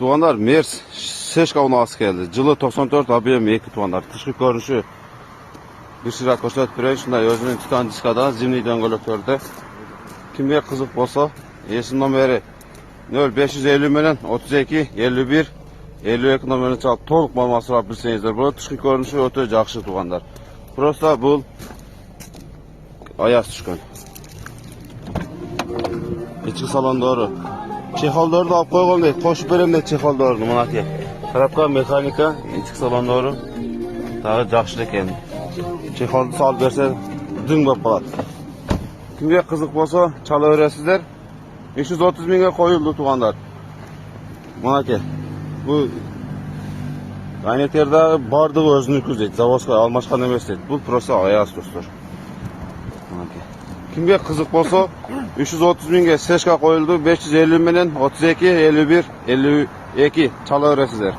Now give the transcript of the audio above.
Tuğanlar Mers Seshka unası geldi. Жылы 94 ABM 2 tuğanlar. Tışkı görünüşü bir sıra koşat birey şunday özünün titan diskada zimni döngölöktörde. Kimge kızık bolsa esin nomeri 0550 menen 32 51 52 nomerini çalıp толық малымат сурап билсеңиздер болот. Тышкы көрүнүшү өтө жакшы туғандар. Просто бул аяз түшкөн. İçki salondору. Чехолдорду алып койгон дейт. Кошуп берем дейт чехолдорду. Мынакей. Тарапка механика, içki salondору дагы жакшы экен. Чехолду салып берсе дың болуп калат. Kimge кызык болсо чала бересиздер. 530 миңге коюлду туғандар. Мынакей. Bu Айнектердagi бардыгы өзүнүкү дейт. Заводской алмашкан эмес дейт. Бул просто аяз достор. Мынакей. Kimge kızık bolsa 330 миңге Seshka коюлду. 550 менен 32 51 52 чала бересиздер.